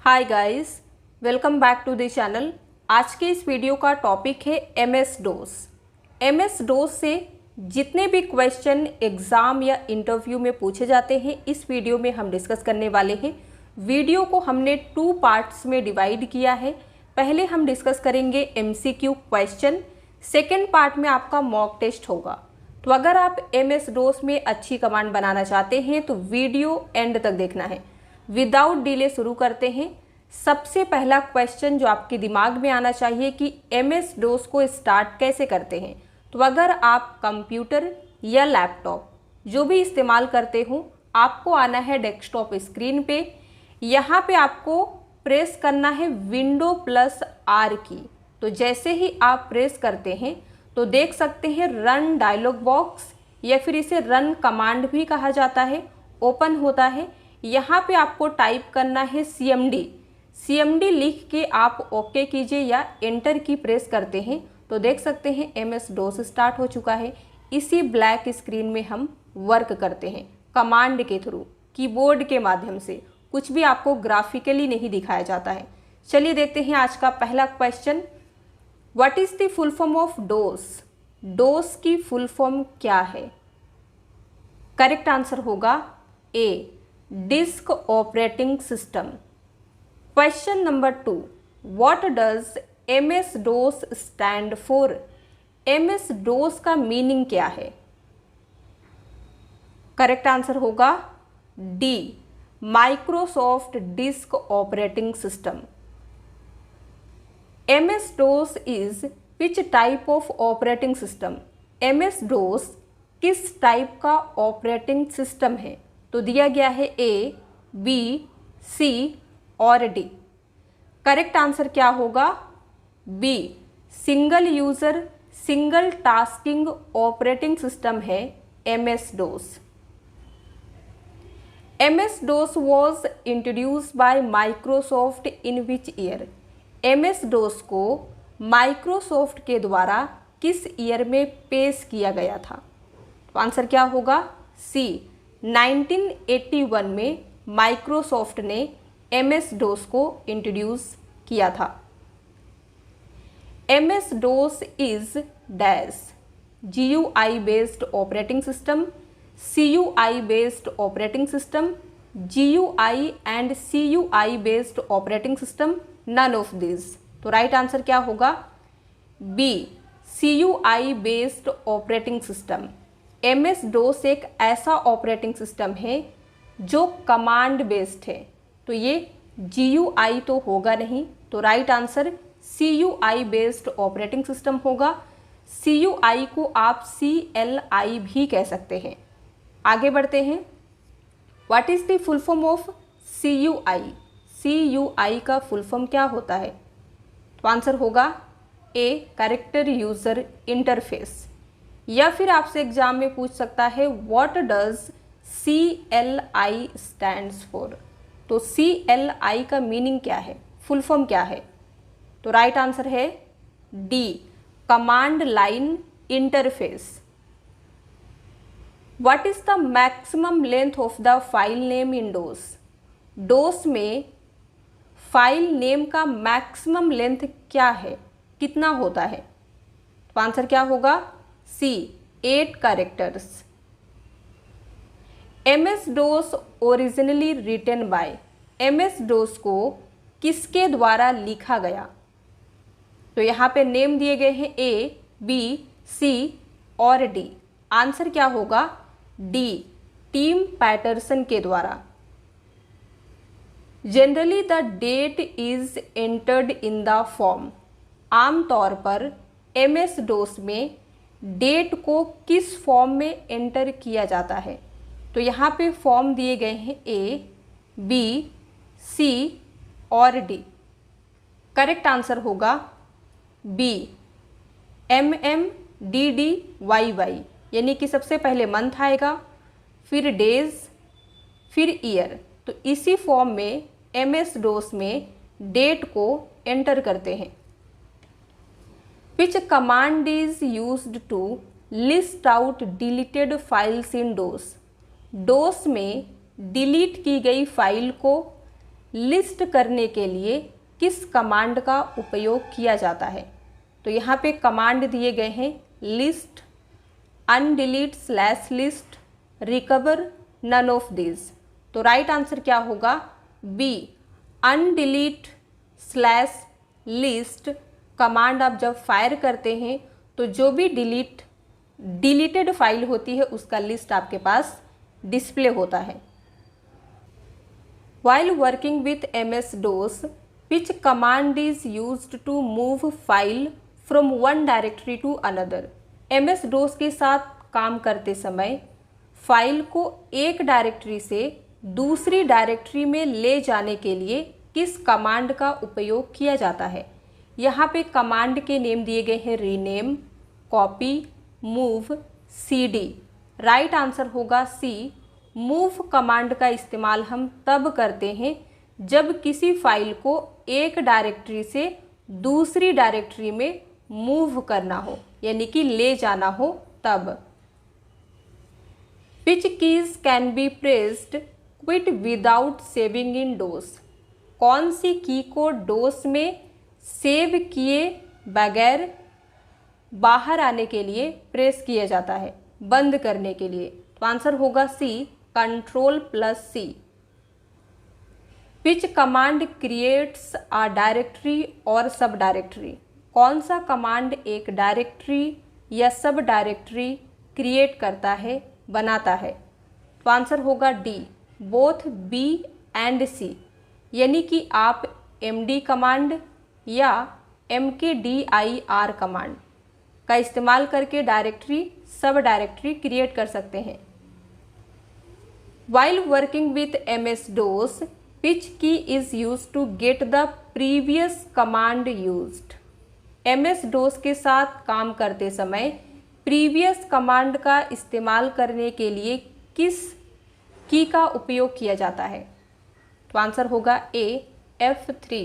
Hi guys, welcome back to the channel. आज के इस वीडियो का टॉपिक है एमएस डोस। एमएस डोस से जितने भी क्वेश्चन एग्ज़ाम या इंटरव्यू में पूछे जाते हैं इस वीडियो में हम डिस्कस करने वाले हैं। वीडियो को हमने 2 पार्ट्स में डिवाइड किया है। पहले हम डिस्कस करेंगे एमसीक्यू क्वेश्चन, सेकेंड पार्ट में आपका मॉक टेस्ट होगा। तो अगर आप एमएस डोस में अच्छी कमांड बनाना चाहते हैं तो वीडियो एंड तक देखना है। विदाउट डिले शुरू करते हैं। सबसे पहला क्वेश्चन जो आपके दिमाग में आना चाहिए कि एमएस डोस को स्टार्ट कैसे करते हैं। तो अगर आप कंप्यूटर या लैपटॉप जो भी इस्तेमाल करते हो, आपको आना है डेस्कटॉप स्क्रीन पे। यहाँ पे आपको प्रेस करना है विंडो प्लस आर की। तो जैसे ही आप प्रेस करते हैं तो देख सकते हैं रन डायलॉग बॉक्स या फिर इसे रन कमांड भी कहा जाता है, ओपन होता है। यहाँ पे आपको टाइप करना है CMD लिख के आप ओके कीजिए या एंटर की प्रेस करते हैं तो देख सकते हैं एमएस डोस स्टार्ट हो चुका है। इसी ब्लैक स्क्रीन में हम वर्क करते हैं कमांड के थ्रू, कीबोर्ड के माध्यम से। कुछ भी आपको ग्राफिकली नहीं दिखाया जाता है। चलिए देखते हैं आज का पहला question. What is the full form of DOS? DOS की फुल फॉर्म क्या है? करेक्ट आंसर होगा A, disk operating system. Question number 2, what does MS DOS stand for? MS DOS का मीनिंग क्या है? करेक्ट आंसर होगा D, Microsoft disk operating system. MS DOS is which type of operating system? MS DOS किस type का operating system है? तो दिया गया है ए, बी, सी और डी। करेक्ट आंसर क्या होगा? B, single user single tasking operating system है MS DOS. MS DOS was introduced by Microsoft in which year? MS DOS को माइक्रोसॉफ्ट के द्वारा किस ईयर में पेश किया गया था? तो आंसर क्या होगा? सी, 1981 में माइक्रोसॉफ्ट ने एमएस डोस को इंट्रोड्यूस किया था। MS DOS is dash, GUI based operating system, CUI based operating system, GUI and CUI based operating system, none of this. तो राइट आंसर क्या होगा? B, CUI based operating system. MS DOS एक ऐसा operating system है जो command based है, तो ये GUI तो होगा नहीं। तो right answer CUI based operating system होगा। CUI को आप CLI भी कह सकते हैं। आगे बढ़ते हैं। What is the full form of CUI? CUI का फुल फॉर्म क्या होता है? तो आंसर होगा ए, कैरेक्टर यूजर इंटरफेस। या फिर आपसे एग्जाम में पूछ सकता है what does CLI stands for? तो CLI का मीनिंग क्या है, फुल फॉर्म क्या है? तो राइट आंसर है D, command line interface. What is the maximum length of the file name in DOS? DOS में फाइल नेम का मैक्सिमम लेंथ क्या है, कितना होता है? तो आंसर क्या होगा? C, 8 characters. MS DOS originally written by? MS DOS को किसके द्वारा लिखा गया? तो यहाँ पे नेम दिए गए हैं ए, बी, सी और डी। आंसर क्या होगा? डी, टिम पैटरसन के द्वारा। Generally the date is entered in the form? आमतौर पर एमएस डोस में डेट को किस फॉर्म में एंटर किया जाता है? तो यहाँ पे फॉर्म दिए गए हैं ए, बी, सी और डी। करेक्ट आंसर होगा बी, MMDDYY, यानी कि सबसे पहले मंथ आएगा, फिर डेज, फिर ईयर। तो इसी फॉर्म में एमएस डोस में डेट को एंटर करते हैं। Which command is used to list out deleted files in DOS? DOS में डिलीट की गई फाइल को लिस्ट करने के लिए किस कमांड का उपयोग किया जाता है? तो यहाँ पे कमांड दिए गए हैं list, undelete slash list, recover, none of this. तो राइट आंसर क्या होगा? B, undelete slash list command आप जब फायर करते हैं तो जो भी डिलीटेड फाइल होती है उसका लिस्ट आपके पास डिस्प्ले होता है। While working with MS-DOS, which command is used to move file from one directory to another? MS-DOS के साथ काम करते समय फाइल को एक डायरेक्टरी से दूसरी डायरेक्टरी में ले जाने के लिए किस कमांड का उपयोग किया जाता है? यहाँ पे कमांड के नेम दिए गए हैं rename, copy, move, CD. Right answer होगा सी, मूव कमांड का इस्तेमाल हम तब करते हैं जब किसी फाइल को एक डायरेक्टरी से दूसरी डायरेक्टरी में मूव करना हो, यानी कि ले जाना हो तब। Which keys can be pressed quit without saving in DOS? कौन सी की को डोस में सेव किए बगैर बाहर आने के लिए प्रेस किया जाता है, बंद करने के लिए? तो आंसर होगा C, control plus C. Which command creates a directory और सब डायरेक्टरी? कौन सा कमांड एक डायरेक्टरी या सब डायरेक्टरी क्रिएट करता है, बनाता है? तो आंसर होगा डी, बोथ बी एंड सी। यानी कि आप md कमांड या mkdir कमांड का इस्तेमाल करके डायरेक्टरी, सब डायरेक्टरी क्रिएट कर सकते हैं। While working with MS-DOS, which key is used to get the previous command used? MS-DOS के साथ काम करते समय प्रीवियस कमांड का इस्तेमाल करने के लिए किस की का उपयोग किया जाता है? तो आंसर होगा A, F3।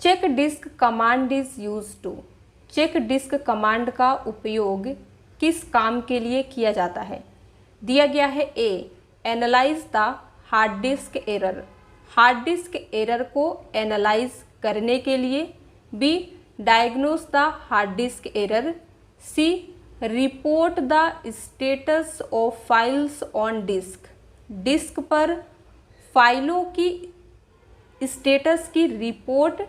Check disk command is use to? Check disk command का उपयोग किस काम के लिए किया जाता है? दिया गया है A, analyse the hard disk error, hard disk error को एनालाइज करने के लिए, B, diagnose the hard disk error, C, report the status of files on disk, disk पर फाइलों की स्टेटस की रिपोर्ट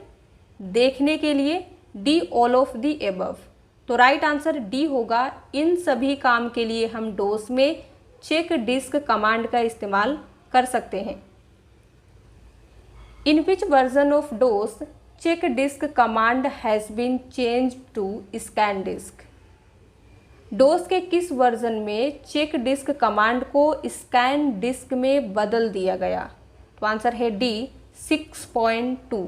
देखने के लिए, D, all of the above. तो राइट आंसर डी होगा, इन सभी काम के लिए हम डोस में चेक डिस्क कमांड का इस्तेमाल कर सकते हैं। In which version of DOS check disk command has been change to scan disk? DOS के किस वर्जन में चेक डिस्क कमांड को स्कैन डिस्क में बदल दिया गया? तो आंसर है D, 6.2।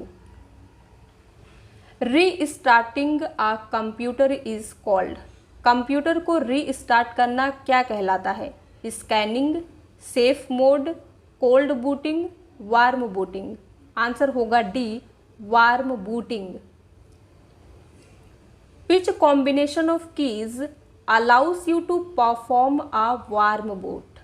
Restarting a computer is called? Computer को रीस्टार्ट करना क्या कहलाता है? Scanning, safe mode, cold booting, warm booting? Answer होगा D, warm booting. Which combination of keys allows you to perform a warm boot?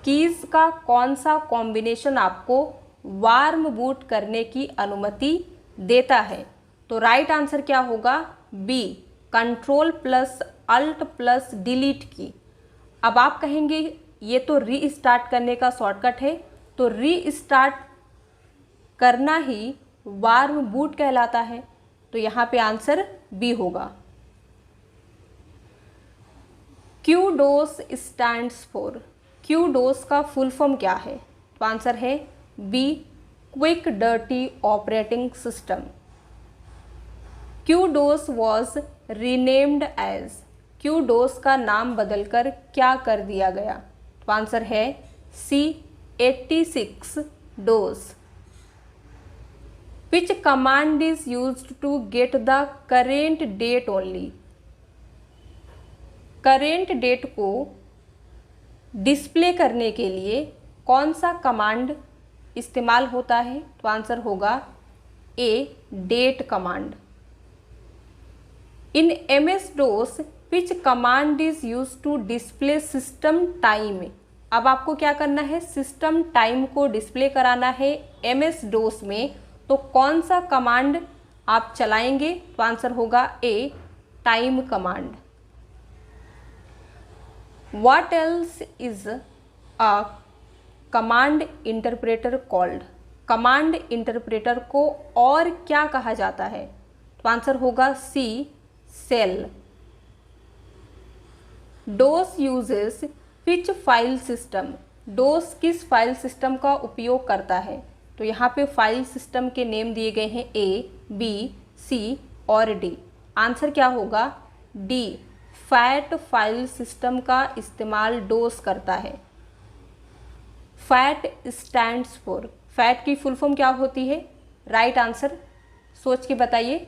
Keys का कौन सा combination आपको वार्म बूट करने की अनुमति देता है? तो राइट आंसर क्या होगा? B, control plus alt plus delete key. अब आप कहेंगे ये तो रीस्टार्ट करने का शॉर्टकट है, तो रीस्टार्ट करना ही वार्म बूट कहलाता है, तो यहाँ पे आंसर बी होगा। QDOS stands for? QDOS का फुल फॉर्म क्या है? तो आंसर है B, quick dirty operating system. QDOS was renamed as? QDOS का नाम बदलकर क्या कर दिया गया? तो आंसर है C, 86 DOS। Which command is used to get the current date only? Current date को डिस्प्ले करने के लिए कौन सा कमांड इस्तेमाल होता है? तो आंसर होगा A, date command. In MS-DOS which command is used to display system time अब आपको क्या करना है, सिस्टम टाइम को डिस्प्ले कराना है MS DOS में। तो कौन सा कमांड आप चलाएंगे? तो आंसर होगा A, time command. What else is a command interpreter called? Command interpreter को और क्या कहा जाता है? तो आंसर होगा C, shell. DOS uses which file system? DOS किस फाइल सिस्टम का उपयोग करता है? तो यहाँ पे फाइल सिस्टम के नेम दिए गए हैं ए, बी, सी और डी। आंसर क्या होगा? डी, फैट फाइल सिस्टम का इस्तेमाल DOS करता है। फैट स्टैंड्स फॉर, फैट की फुल फॉर्म क्या होती है? राइट आंसर सोच के बताइए।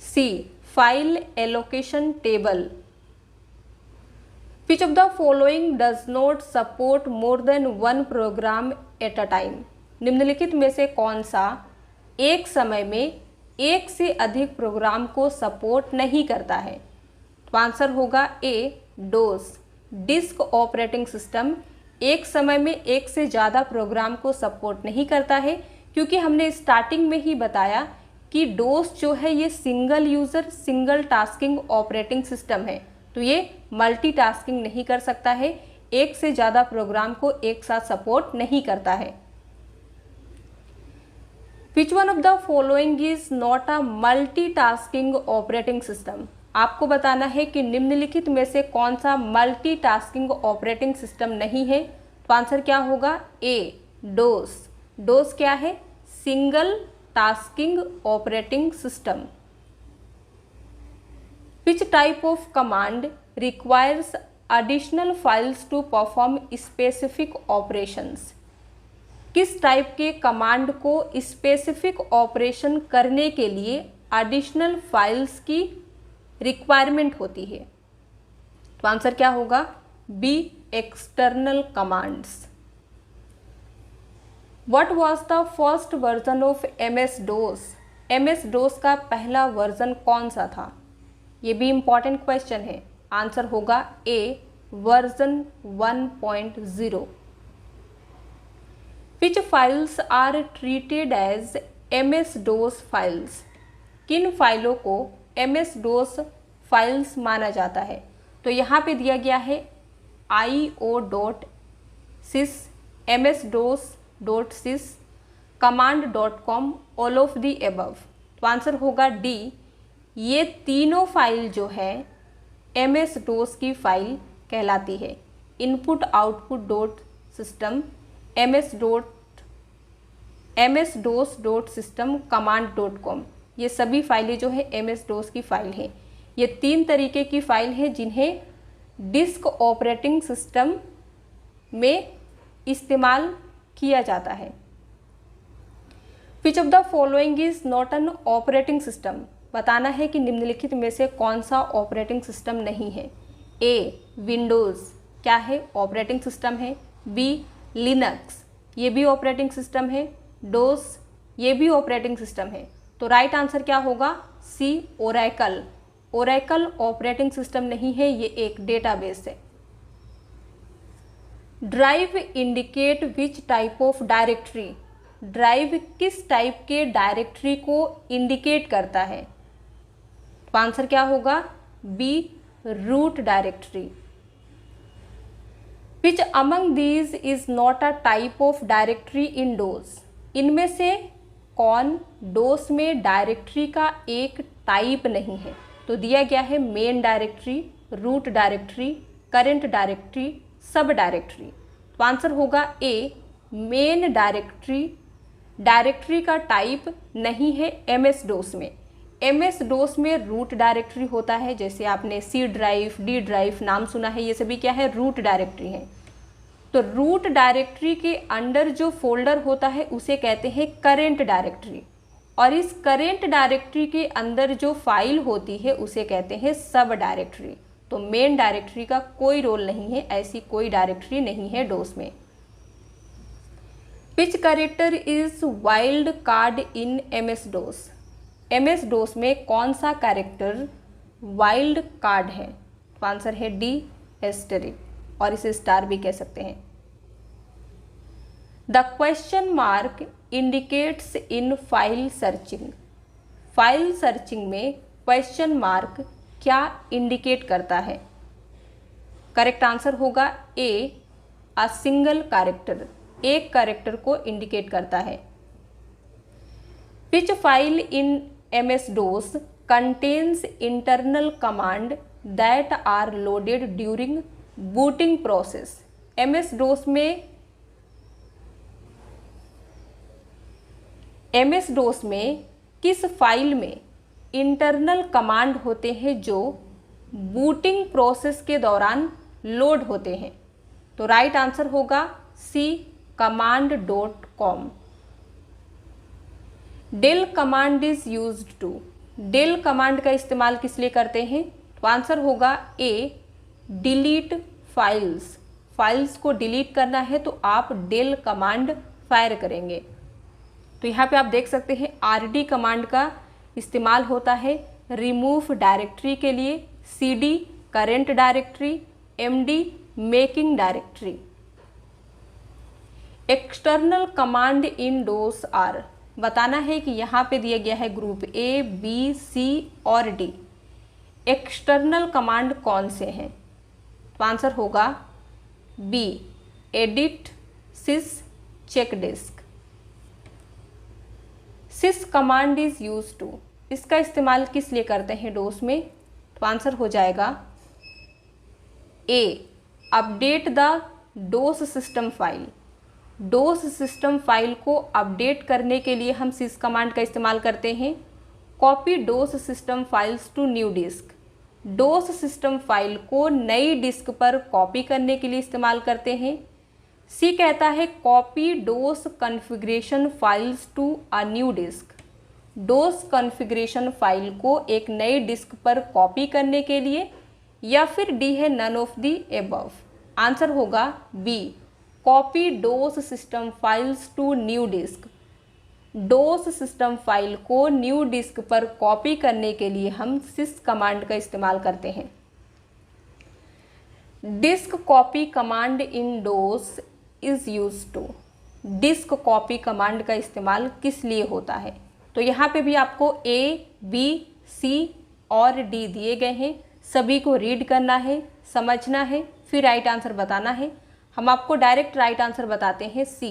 C, file allocation table. Which of the following does not support more than one program at a time? निम्नलिखित में से कौन सा एक समय में एक से अधिक प्रोग्राम को सपोर्ट नहीं करता है? तो आंसर होगा ए, DOS, डिस्क ऑपरेटिंग सिस्टम एक समय में एक से ज़्यादा प्रोग्राम को सपोर्ट नहीं करता है, क्योंकि हमने स्टार्टिंग में ही बताया कि DOS जो है ये single user single tasking operating system है। तो ये मल्टीटास्किंग नहीं कर सकता है, एक से ज़्यादा प्रोग्राम को एक साथ सपोर्ट नहीं करता है। Which one of the following is not a multitasking operating system? आपको बताना है कि निम्नलिखित में से कौन सा मल्टीटास्किंग ऑपरेटिंग सिस्टम नहीं है। तो आंसर क्या होगा? ए, DOS। DOS क्या है? Single tasking operating system. Which type of command requires additional files to perform specific operations? किस टाइप के कमांड को स्पेसिफिक ऑपरेशन करने के लिए एडिशनल फाइल्स की रिक्वायरमेंट होती है? तो आंसर क्या होगा? B, external commands. What was the first version of MS DOS? MS DOS का पहला वर्जन कौन सा था? ये भी इम्पॉर्टेंट क्वेश्चन है। आंसर होगा A, version 1.0। Which files are treated as MS DOS files? किन फाइलों को MS DOS फाइल्स माना जाता है? तो यहाँ पे दिया गया है io.sys, MS-DOS.sys, command.com, all of the above. तो आंसर होगा डी, ये तीनों फाइल जो है MS DOS की फाइल कहलाती है। Input output dot system, MS-DOS.system, command.com, ये सभी फाइलें जो है MS DOS की फाइल है। ये तीन तरीके की फाइल है जिन्हें डिस्क ऑपरेटिंग सिस्टम में इस्तेमाल किया जाता है। विच of the following is not an operating system? बताना है कि निम्नलिखित में से कौन सा ऑपरेटिंग सिस्टम नहीं है। ए, विंडोज़, क्या है? ऑपरेटिंग सिस्टम है। बी, लिनक्स, ये भी ऑपरेटिंग सिस्टम है। DOS, ये भी ऑपरेटिंग सिस्टम है। तो राइट आंसर क्या होगा? C, Oracle. Oracle operating system नहीं है, ये एक डेटाबेस है। Drive indicate which type of directory? Drive किस टाइप के डायरेक्टरी को इंडिकेट करता है? तो आंसर क्या होगा? B, root directory. Which among these is not a type of directory in DOS? इनमें से कौन DOS में डायरेक्टरी का एक टाइप नहीं है? तो दिया गया है main directory, root directory, current directory, sub directory. तो आंसर होगा ए, मेन डायरेक्टरी। डायरेक्टरी का टाइप नहीं है MS DOS में। MS DOS में रूट डायरेक्टरी होता है, जैसे आपने C ड्राइव, D ड्राइव नाम सुना है, ये सभी क्या है? रूट डायरेक्टरी है। तो रूट डायरेक्टरी के अंडर जो फोल्डर होता है उसे कहते हैं करेंट डायरेक्टरी, और इस करेंट डायरेक्टरी के अंदर जो फाइल होती है उसे कहते हैं सब डायरेक्टरी। तो मेन डायरेक्टरी का कोई रोल नहीं है, ऐसी कोई डायरेक्टरी नहीं है DOS में। विच character is wild card in MS DOS? MS DOS में कौन सा कैरेक्टर वाइल्ड कार्ड है? तो आंसर है डी, एस्टेरिक। और इसे स्टार भी कह सकते हैं। The question mark indicates in file searching. File searching में क्वेश्चन मार्क क्या इंडिकेट करता है? करेक्ट आंसर होगा ए, अ सिंगल कैरेक्टर, एक कैरेक्टर को इंडिकेट करता है। Which file in MS-DOS contains internal command that are loaded during booting process. MS-DOS में किस फाइल में इंटरनल कमांड होते हैं जो बूटिंग प्रोसेस के दौरान लोड होते हैं? तो राइट आंसर होगा C, command.com। Del command is used to. Del command का इस्तेमाल किस लिए करते हैं? तो आंसर होगा ए, डिलीट फाइल्स। फाइल्स को डिलीट करना है तो आप डेल कमांड फायर करेंगे। तो यहाँ पे आप देख सकते हैं RD कमांड का इस्तेमाल होता है रिमूव डायरेक्टरी के लिए, CD current directory, MD making directory. External command in DOS are. बताना है कि यहाँ पे दिया गया है ग्रुप A, B, C और D। एक्सटर्नल कमांड कौन से हैं? तो आंसर होगा B, edit, sys, check disk. sys command is use to. इसका इस्तेमाल किस लिए करते हैं DOS में? तो आंसर हो जाएगा A, update the DOS system file. DOS system file को अपडेट करने के लिए हम sys कमांड का इस्तेमाल करते हैं। Copy DOS system files to new disk. DOS system file को नई डिस्क पर कॉपी करने के लिए इस्तेमाल करते हैं। C कहता है copy DOS configuration files to a new disk. DOS configuration file को एक नई डिस्क पर कॉपी करने के लिए, या फिर D है none of the above. Answer होगा B, copy DOS system files to new disk. DOS system file को न्यू डिस्क पर कॉपी करने के लिए हम sys कमांड का इस्तेमाल करते हैं। Disk copy command in DOS is use to. Disk copy command का इस्तेमाल किस लिए होता है? तो यहाँ पे भी आपको A, B, C और D दिए गए हैं। सभी को रीड करना है, समझना है, फिर राइट आंसर बताना है। हम आपको डायरेक्ट राइट आंसर बताते हैं C,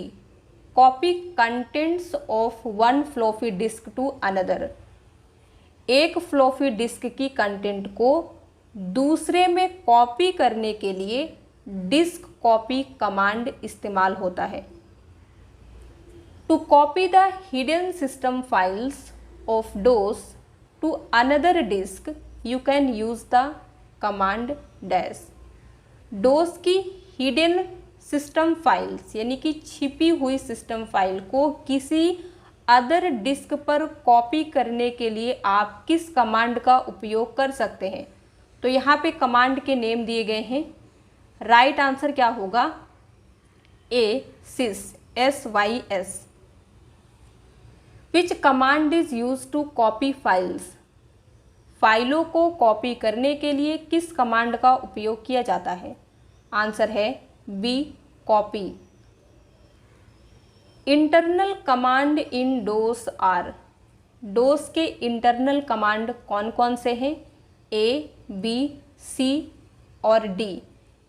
copy contents of one floppy disk to another. एक फ्लॉपी डिस्क की कंटेंट को दूसरे में कॉपी करने के लिए डिस्क कॉपी कमांड इस्तेमाल होता है। To copy the hidden system files of DOS to another disk you can use the command dash. DOS की हिडन सिस्टम फाइल्स यानी कि छिपी हुई सिस्टम फाइल को किसी अदर डिस्क पर कॉपी करने के लिए आप किस कमांड का उपयोग कर सकते हैं? तो यहाँ पे कमांड के नेम दिए गए हैं। राइट आंसर क्या होगा? A, sys, SYS। Which command is use to copy files. फाइलों को कॉपी करने के लिए किस कमांड का उपयोग किया जाता है? आंसर है B, copy. Internal command in DOS are. DOS के इंटरनल कमांड कौन कौन से हैं? A, B, C और D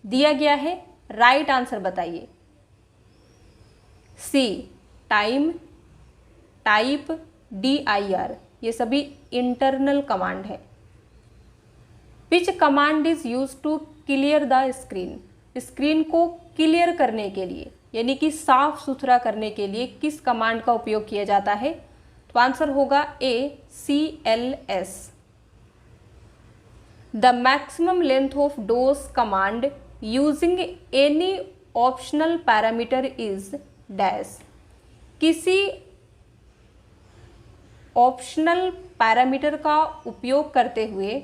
दिया गया है। राइट आंसर बताइए। C, टाइम, टाइप, DIR ये सभी इंटरनल कमांड है। Which command is use to clear the screen. Screen को क्लियर करने के लिए यानी कि साफ सुथरा करने के लिए किस कमांड का उपयोग किया जाता है? तो आंसर होगा A, CLS। The maximum length of DOS command using any optional parameter is dash. किसी ऑप्शनल पैरामीटर का उपयोग करते हुए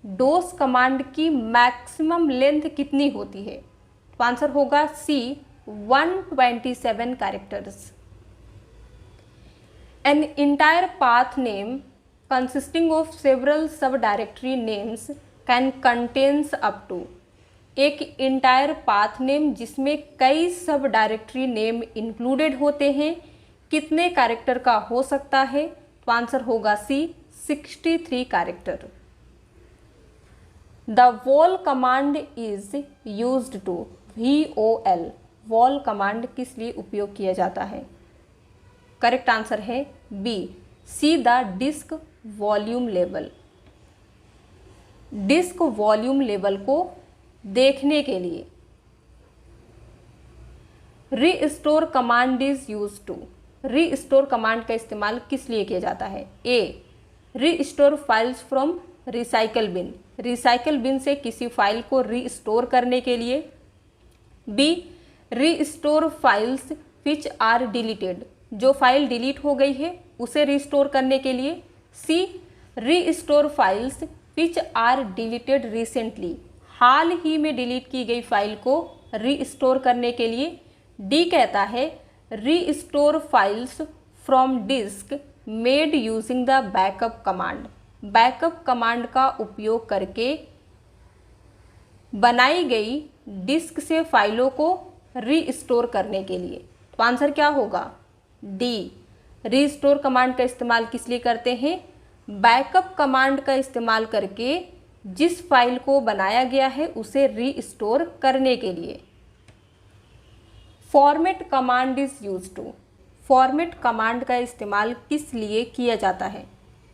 DOS कमांड की मैक्सिमम लेंथ कितनी होती है? तो आंसर होगा C, 127 characters. An entire path name consisting of several sub directory names can contains up to. एक इंटायर पाथ नेम जिसमें कई सब डायरेक्टरी नेम इंक्लूडेड होते हैं, कितने कैरेक्टर का हो सकता है? तो आंसर होगा C, 63 character. The vol command is used to, VOL, vol command किस लिए उपयोग किया जाता है? करेक्ट आंसर है B, C the disk volume level. Disk volume level को देखने के लिए। Restore command is use to, restore command का इस्तेमाल किस लिए किया जाता है? A, restore files from recycle bin, recycle bin से किसी फाइल को रीस्टोर करने के लिए। B, restore files which are deleted, जो फाइल डिलीट हो गई है उसे रीस्टोर करने के लिए। C, restore files which are deleted recently, हाल ही में डिलीट की गई फाइल को रीस्टोर करने के लिए। डी कहता है restore files from disk made using the backup command, backup command का उपयोग करके बनाई गई डिस्क से फाइलों को रीस्टोर करने के लिए। तो आंसर क्या होगा? डी, रीस्टोर कमांड का इस्तेमाल किस लिए करते हैं? बैकअप कमांड का इस्तेमाल करके जिस फाइल को बनाया गया है उसे रीस्टोर करने के लिए। Format command is use to, format command का इस्तेमाल किस लिए किया जाता है?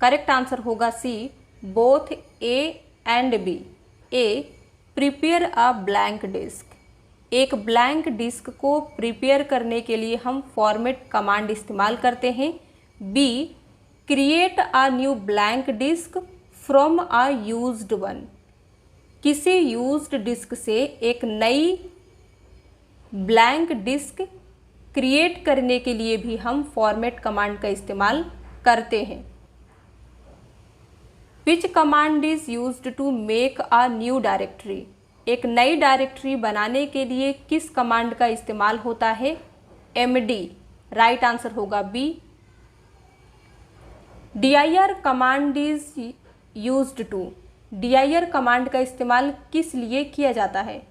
करेक्ट आंसर होगा C, both A and B. A, prepare a blank disk, एक ब्लैंक डिस्क को प्रिपेयर करने के लिए हम फॉर्मेट कमांड इस्तेमाल करते हैं। B, create a new blank disk from a used one, किसी यूज्ड डिस्क से एक नई ब्लैंक डिस्क क्रिएट करने के लिए भी हम फॉर्मेट कमांड का इस्तेमाल करते हैं। Which command is used to make a new directory, एक नई डायरेक्टरी बनाने के लिए किस कमांड का इस्तेमाल होता है? MD, राइट आंसर होगा B. dir command is used to, dir command का इस्तेमाल किस लिए किया जाता है?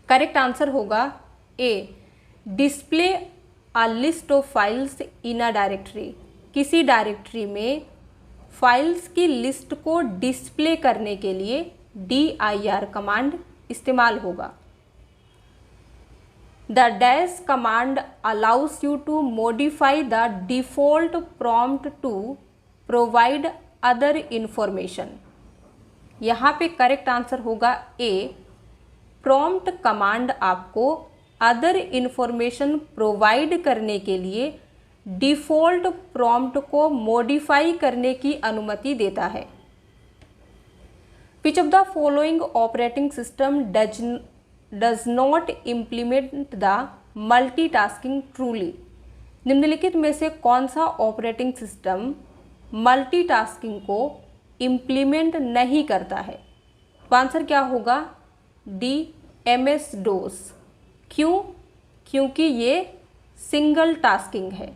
करेक्ट आंसर होगा A, display a list of files in a directory, किसी डायरेक्टरी में फाइल्स की लिस्ट को डिस्प्ले करने के लिए dir कमांड इस्तेमाल होगा। The dash command allows you to modify the default prompt to provide other information, यहाँ पे करेक्ट आंसर होगा ए, प्रॉम्प्ट कमांड आपको अदर इंफॉर्मेशन प्रोवाइड करने के लिए डिफ़ॉल्ट प्रॉम्प्ट को मॉडिफाई करने की अनुमति देता है। Which of the following operating system does not implement the multitasking truly? निम्नलिखित में से कौन सा ऑपरेटिंग सिस्टम मल्टीटास्किंग को इम्प्लीमेंट नहीं करता है? तो आंसर क्या होगा? D, MS-DOS। क्यों? क्योंकि ये सिंगल टास्किंग है।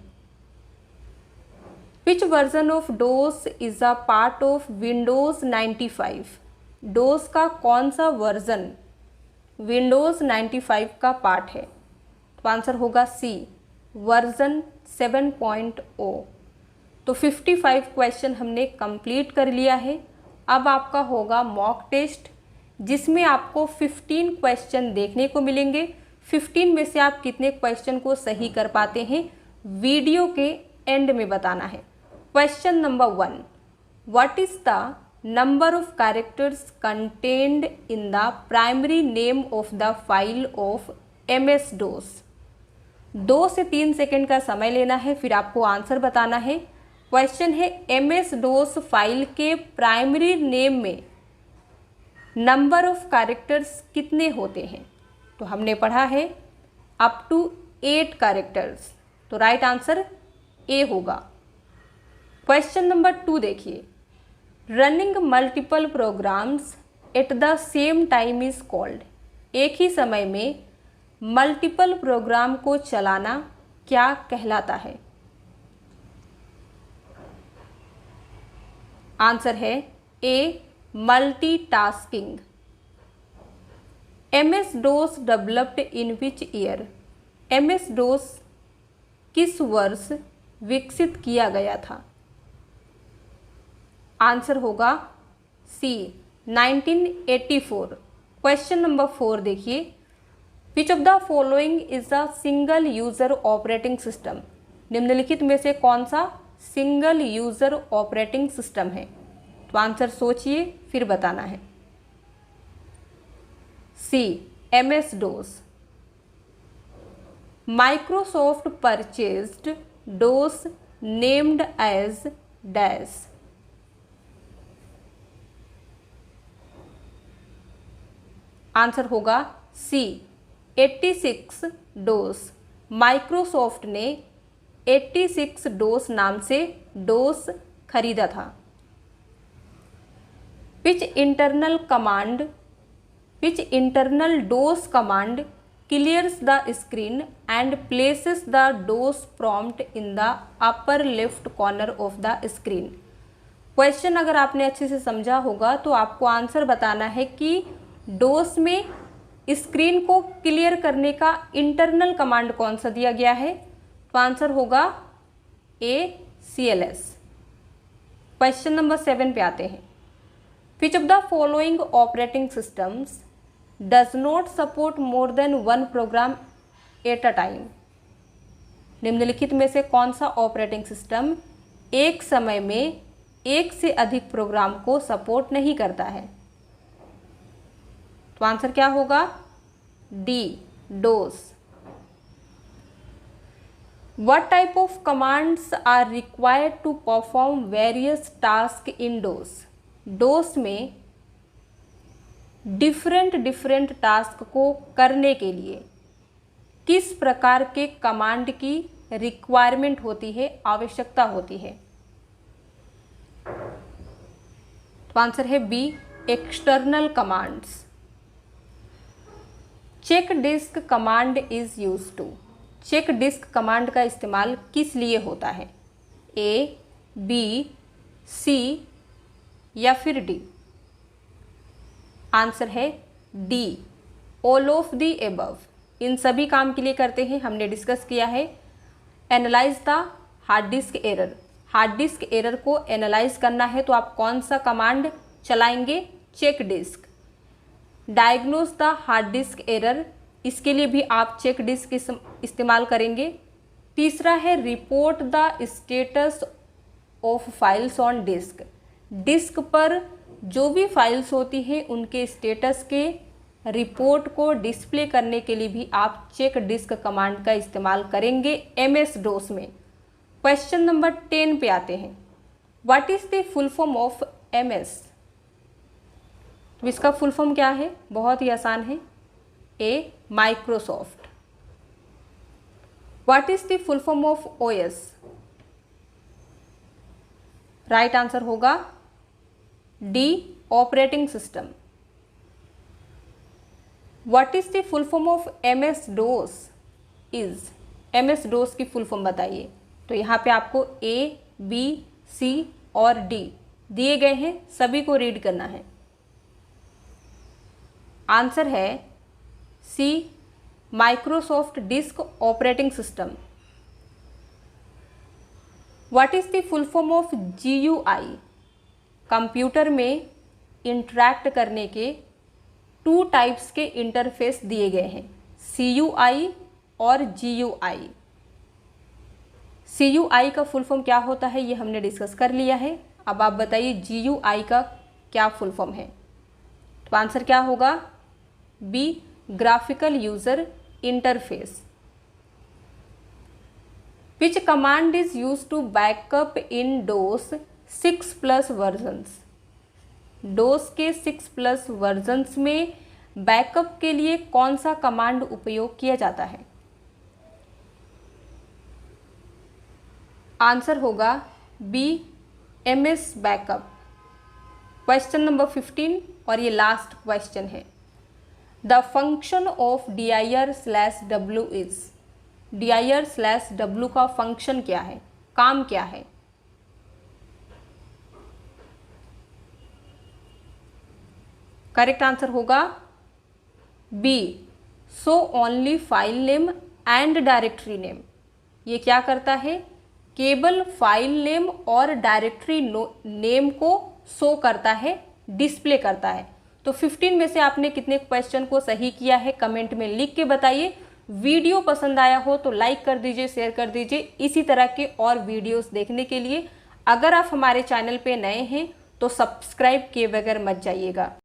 Which version of DOS is a part of Windows 95? DOS का कौन सा वर्जन Windows 95 का पार्ट है? तो आंसर होगा सी, वर्जन 7.0। तो 55 क्वेश्चन हमने कंप्लीट कर लिया है। अब आपका होगा मॉक टेस्ट, जिसमें आपको 15 क्वेश्चन देखने को मिलेंगे। 15 में से आप कितने क्वेश्चन को सही कर पाते हैं वीडियो के एंड में बताना है। Question number 1, what is the number of characters contained in the primary name of the file of MS-DOS? 2 से 3 सेकेंड का समय लेना है, फिर आपको आंसर बताना है। क्वेश्चन है MS-DOS फाइल के प्राइमरी नेम में नंबर ऑफ कैरेक्टर्स कितने होते हैं? तो हमने पढ़ा है अप टू 8 कैरेक्टर्स, तो राइट आंसर ए होगा। क्वेश्चन नंबर 2 देखिए, running multiple programs at the same time is called, एक ही समय में मल्टीपल प्रोग्राम को चलाना क्या कहलाता है? आंसर है A, multitasking. MS DOS developed in which year? MS DOS किस वर्ष विकसित किया गया था? आंसर होगा सी 1984। क्वेश्चन नंबर 4 देखिए, विच of the following is a single user operating system? निम्नलिखित में से कौन सा सिंगल यूजर ऑपरेटिंग सिस्टम है? तो आंसर सोचिए फिर बताना है। C MS DOS। Microsoft purchased DOS named as dash. Answer होगा सी 86 DOS। माइक्रोसॉफ्ट ने 86 DOS नाम से DOS खरीदा था। Which internal DOS command clears the screen and places the DOS prompt in the upper left corner of the screen? Question अगर आपने अच्छे से समझा होगा तो आपको आंसर बताना है कि DOS में स्क्रीन को क्लियर करने का इंटरनल कमांड कौन सा दिया गया है? तो आंसर होगा ACLS। क्वेश्चन नंबर 7 पे आते हैं। Which of the following operating systems does not support more than one program at a time? निम्नलिखित में से कौन सा ऑपरेटिंग सिस्टम एक समय में एक से अधिक प्रोग्राम को सपोर्ट नहीं करता है? तो आंसर क्या होगा? D DOS। What type of commands are required to perform various tasks in DOS? DOS में डिफरेंट टास्क को करने के लिए किस प्रकार के कमांड की रिक्वायरमेंट होती है, आवश्यकता होती है? तो आंसर है B external commands. Check disk command is use to? Check disk command का इस्तेमाल किस लिए होता है? ए, बी, सी या फिर डी? आंसर है D all of the above. इन सभी काम के लिए करते हैं, हमने डिस्कस किया है। Analyse the hard disk error. Hard disk error को एनालाइज करना है तो आप कौन सा कमांड चलाएंगे? Check disk. Diagnose the hard disk error, इसके लिए भी आप चेक डिस्क इस्तेमाल करेंगे। तीसरा है report the status of files on disk. Disk पर जो भी फाइल्स होती हैं उनके स्टेटस के रिपोर्ट को डिस्प्ले करने के लिए भी आप चेक डिस्क कमांड का इस्तेमाल करेंगे MS DOS में। क्वेश्चन नंबर 10 पे आते हैं। What is the full form of MS? तो इसका फुल फॉर्म क्या है? बहुत ही आसान है, A Microsoft. What is the full form of OS? Right answer होगा D operating system. What is the full form of MS DOS is? MS DOS की फुल फॉर्म बताइए। तो यहाँ पे आपको A, B, C और D दिए गए हैं, सभी को रीड करना है। आंसर है C Microsoft disk operating system. What is the full form of GUI? Computer में इंटरैक्ट करने के 2 टाइप्स के इंटरफेस दिए गए हैं, CUI और GUI। CUI का फुल फॉर्म क्या होता है ये हमने डिस्कस कर लिया है। अब आप बताइए GUI का क्या फुल फॉर्म है? तो आंसर क्या होगा? B graphical user interface. Which command is use to backup in DOS 6+ versions? DOS के 6+ वर्जन्स में बैकअप के लिए कौन सा कमांड उपयोग किया जाता है? आंसर होगा B MS backup. Question number 15 और ये लास्ट क्वेश्चन है। The function of dir/w is? dir/w का फंक्शन क्या है, काम क्या है? करेक्ट आंसर होगा B show only file name and directory name, ये क्या करता है, केवल फाइल नेम और डायरेक्टरी नेम को शो करता है, डिस्प्ले करता है। तो 15 में से आपने कितने क्वेश्चन को सही किया है कमेंट में लिख के बताइए। वीडियो पसंद आया हो तो लाइक कर दीजिए, शेयर कर दीजिए। इसी तरह के और वीडियोस देखने के लिए अगर आप हमारे चैनल पे नए हैं तो सब्सक्राइब किए बगैर मत जाइएगा।